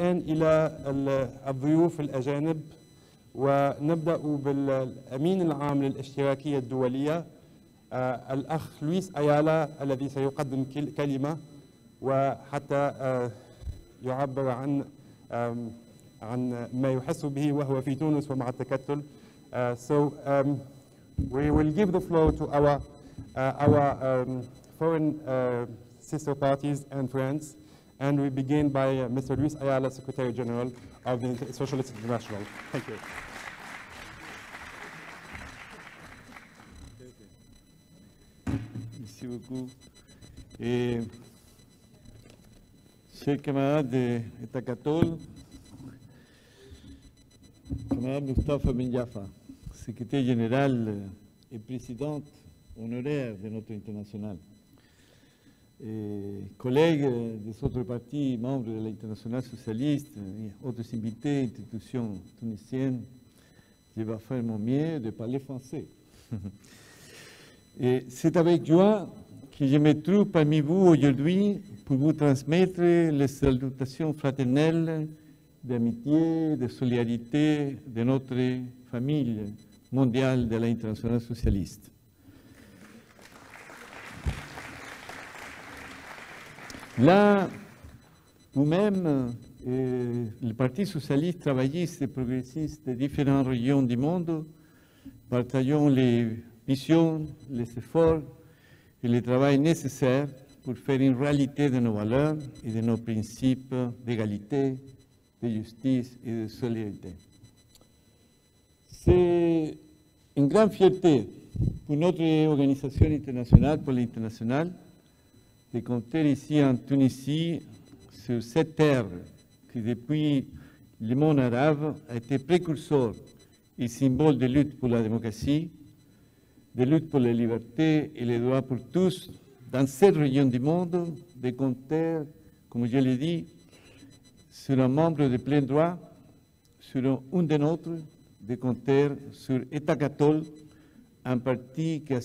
الآن إلى الضيوف الأجانب، ونبدأ بالأمين العام للاشتراكية الدولية الأخ لويس أيالا الذي سيقدم كلمة وحتى يعبر عن ما يحس به وهو في تونس ومع التكتل. We will give the floor to our foreign sister parties and friends, and we begin by Mr. Luis Ayala, Secretary General of the Socialist International. Thank you. Merci beaucoup. Et, chers camarades de Takatol, camarade Moustapha Ben Jaffa, secrétaire général et présidente honoraire de notre international, et collègues des autres partis, membres de l'international socialiste, et autres invités, institutions tunisiennes, je vais faire mon mieux de parler français. Et c'est avec joie que je me trouve parmi vous aujourd'hui pour vous transmettre les salutations fraternelles d'amitié, de solidarité de notre famille mondiale de l'international socialiste. Là, nous-mêmes, le Parti socialiste, travailliste et progressiste de différentes régions du monde, partageons les visions, les efforts et le travail nécessaires pour faire une réalité de nos valeurs et de nos principes d'égalité, de justice et de solidarité. C'est une grande fierté pour notre organisation internationale, pour l'international, de compter ici en Tunisie sur cette terre qui, depuis le monde arabe, a été précurseur et symbole de lutte pour la démocratie, de lutte pour les libertés et les droits pour tous dans cette région du monde, de compter, comme je l'ai dit, sur un membre de plein droit, sur un des nôtres, de compter sur Etakatol, un parti qui a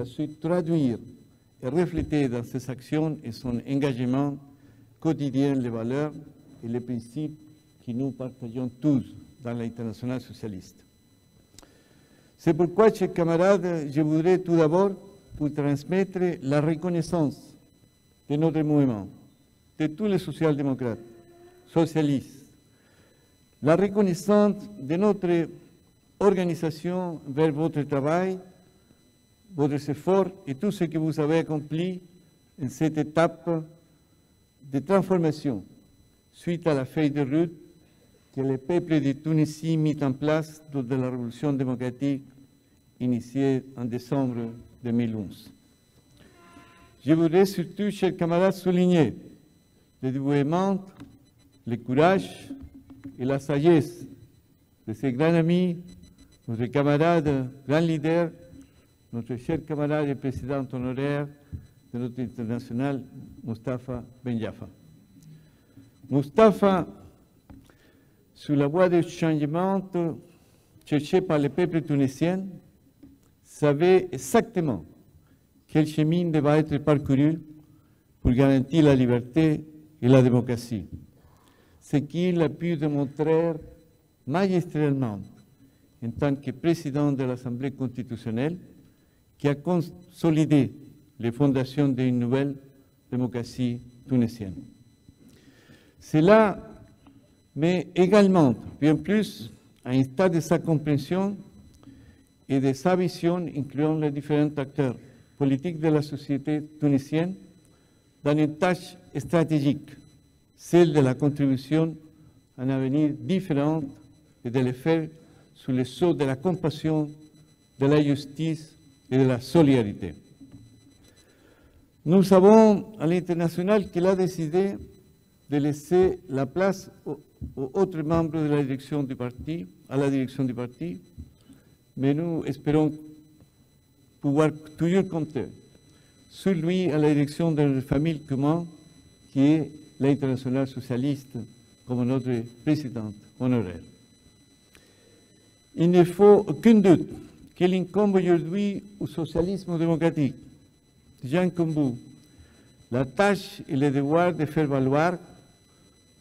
su traduire et refléter dans ses actions et son engagement quotidien les valeurs et les principes que nous partageons tous dans l'international socialiste. C'est pourquoi, chers camarades, je voudrais tout d'abord vous transmettre la reconnaissance de notre mouvement, de tous les social-démocrates, socialistes, la reconnaissance de notre organisation vers votre travail, votre effort et tout ce que vous avez accompli en cette étape de transformation suite à la feuille de route que le peuple de Tunisie mit en place lors de la révolution démocratique initiée en décembre 2011. Je voudrais surtout, chers camarades, souligner le dévouement, le courage et la sagesse de ces grands amis, notre camarade, grand leader, notre cher camarade et président honoraire de notre international, Moustapha Ben Jaffa. Moustapha, sur la voie du changement cherché par le peuple tunisien, savait exactement quel chemin devait être parcouru pour garantir la liberté et la démocratie. Ce qu'il a pu démontrer magistralement en tant que président de l'Assemblée constitutionnelle qui a consolidé les fondations d'une nouvelle démocratie tunisienne. Cela met également, bien plus, à un stade de sa compréhension et de sa vision, incluant les différents acteurs politiques de la société tunisienne, dans une tâche stratégique, celle de la contribution à un avenir différent et de le faire sous le sceau de la compassion, de la justice et de la solidarité. Nous savons à l'international qu'il a décidé de laisser la place aux autres membres de la direction du parti, à la direction du parti, mais nous espérons pouvoir toujours compter sur lui à la direction de notre famille commune, qui est l'international socialiste, comme notre présidente honoraire. Il ne faut aucun doute qu'il incombe aujourd'hui au socialisme démocratique, gens comme vous, la tâche et le devoir de faire valoir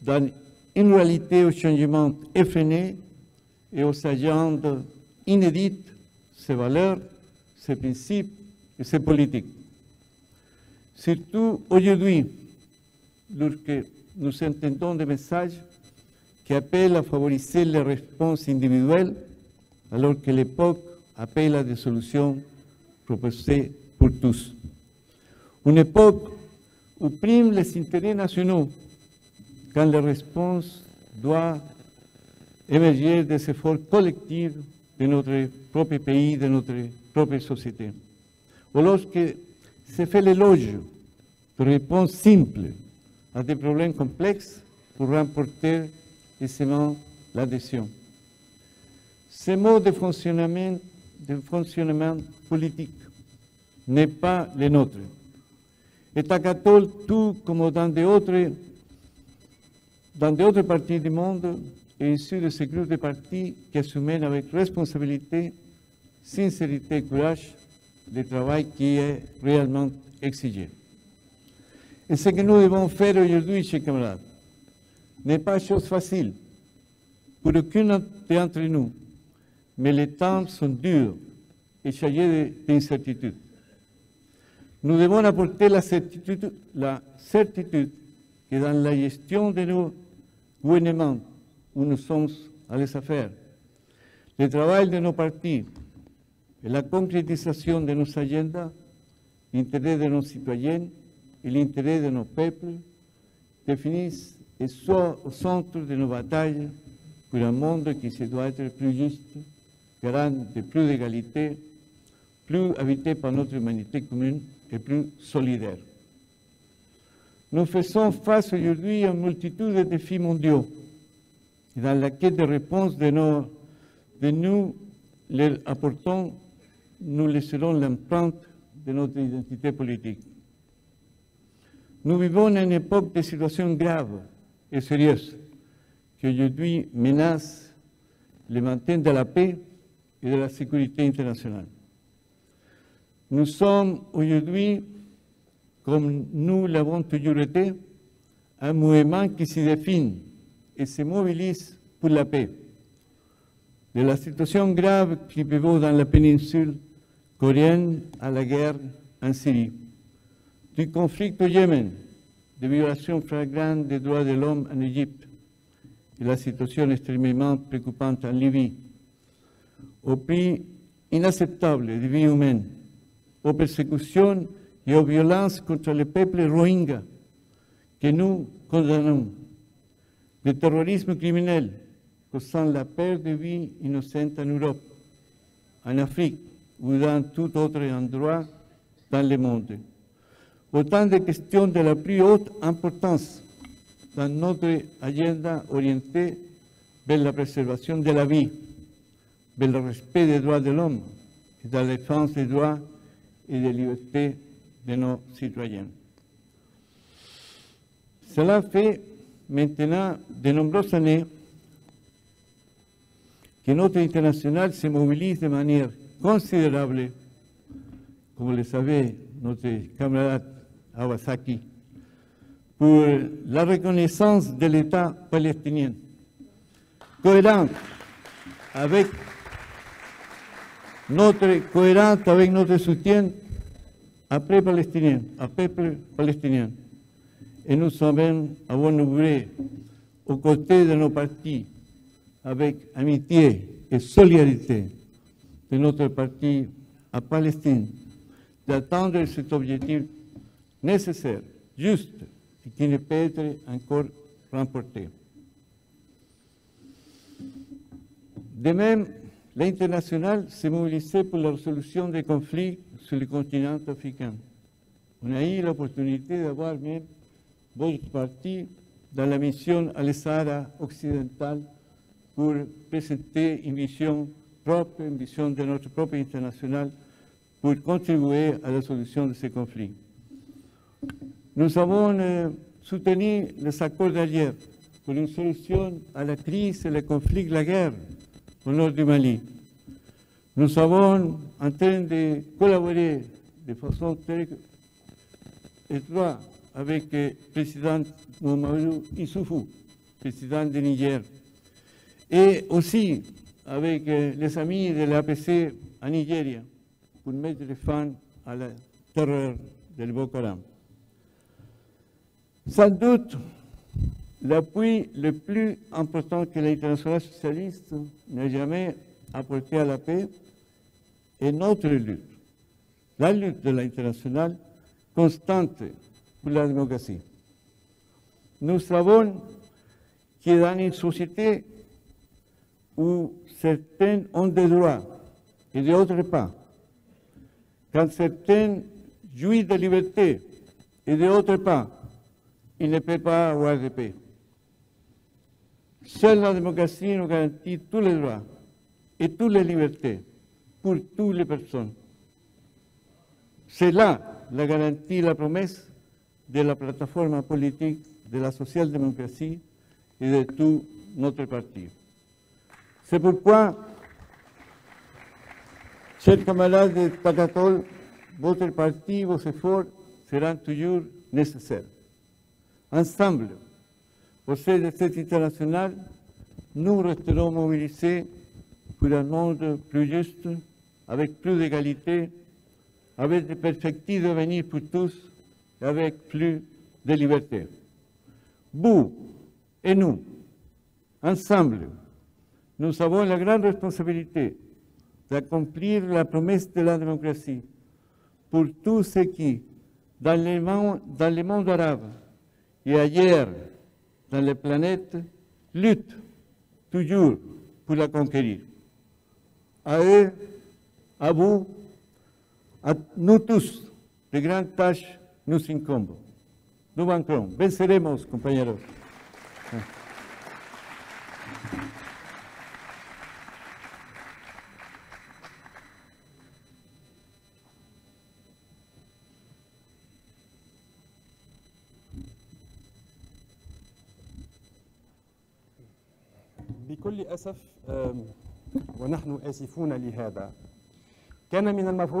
dans une réalité au changement effréné et aux agendas inédites, ses valeurs, ses principes et ses politiques. Surtout aujourd'hui, lorsque nous entendons des messages qui appellent à favoriser les réponses individuelles, alors que l'époque appelle à des solutions proposées pour tous. Une époque où priment les intérêts nationaux, quand la réponse doit émerger des efforts collectifs de notre propre pays, de notre propre société. Ou lorsque se fait l'éloge de réponses simples à des problèmes complexes pour remporter aisément l'adhésion. Ce mode de fonctionnement politique n'est pas le nôtre. Et à Cathol, tout comme dans d'autres partis du monde, est issu de ce groupe de partis qui assument avec responsabilité, sincérité et courage le travail qui est réellement exigé. Et ce que nous devons faire aujourd'hui, chers camarades, n'est pas chose facile pour aucun d'entre nous, mais les temps sont durs et chargés d'incertitudes. Nous devons apporter la certitude que dans la gestion de nos gouvernements où nous sommes à les affaires, le travail de nos partis et la concrétisation de nos agendas, l'intérêt de nos citoyens et l'intérêt de nos peuples définissent et soient au centre de nos batailles pour un monde qui se doit être plus juste, garant de plus d'égalité, plus habité par notre humanité commune et plus solidaire. Nous faisons face aujourd'hui à une multitude de défis mondiaux. Et dans la quête de réponse nous les apportons, nous laisserons l'empreinte de notre identité politique. Nous vivons une époque de situations graves et sérieuses qui aujourd'hui menacent le maintien de la paix et de la sécurité internationale. Nous sommes aujourd'hui, comme nous l'avons toujours été, un mouvement qui se définit et se mobilise pour la paix. De la situation grave qui prévaut dans la péninsule coréenne à la guerre en Syrie, du conflit au Yémen, des violations flagrantes des droits de l'homme en Égypte et la situation extrêmement préoccupante en Libye, au prix inacceptable des vies humaines, aux persécutions et aux violences contre le peuple rohingya que nous condamnons, le terrorisme criminel causant la perte de vies innocentes en Europe, en Afrique ou dans tout autre endroit dans le monde. Autant de questions de la plus haute importance dans notre agenda orientée vers la préservation de la vie, vers le respect des droits de l'homme et de la défense des droits et des libertés de nos citoyens. Cela fait maintenant de nombreuses années que notre international se mobilise de manière considérable, comme vous le savez, notre camarade Awasaki, pour la reconnaissance de l'État palestinien, cohérente avec notre soutien au peuple palestinien. Et nous sommes, avons œuvré aux côtés de nos partis, avec amitié et solidarité de notre parti à Palestine, d'atteindre cet objectif nécessaire, juste, et qui ne peut être encore remporté. De même, l'international s'est mobilisé pour la résolution des conflits sur le continent africain. On a eu l'opportunité d'avoir même votre parti dans la mission à l'Sahara occidental pour présenter une vision propre, une vision de notre propre international pour contribuer à la solution de ces conflits. Nous avons soutenu les accords d'Alger pour une solution à la crise et le conflit de la guerre au nord du Mali. Nous sommes en train de collaborer de façon très étroite avec le président Mahamadou Issoufou président du Niger, et aussi avec les amis de l'APC en Nigeria, pour mettre fin à la terreur del Boko Haram. Sans doute, l'appui le plus important que l'international socialiste n'ait jamais apporté à la paix est notre lutte, la lutte de l'international constante pour la démocratie. Nous savons que dans une société où certains ont des droits et d'autres pas, quand certains jouissent de liberté et d'autres pas, il ne peut pas avoir de paix. Seule la démocratie nous garantit tous les droits et toutes les libertés pour toutes les personnes. C'est là la garantie, la promesse de la plateforme politique de la social-démocratie et de tout notre parti. C'est pourquoi, chers camarades de Takatol, votre parti, vos efforts seront toujours nécessaires. Ensemble, au sein de cette internationale, nous resterons mobilisés pour un monde plus juste, avec plus d'égalité, avec des perspectives d'avenir pour tous et avec plus de liberté. Vous et nous, ensemble, nous avons la grande responsabilité d'accomplir la promesse de la démocratie pour tous ceux qui, dans le monde arabe et ailleurs dans la planète, luttent toujours pour la conquérir. À eux, à vous, à nous tous, de grandes tâches nous incombent. Nous vaincrons, venceremos, compañeros. بكل أسف ونحن آسفون لهذا كان من المفروض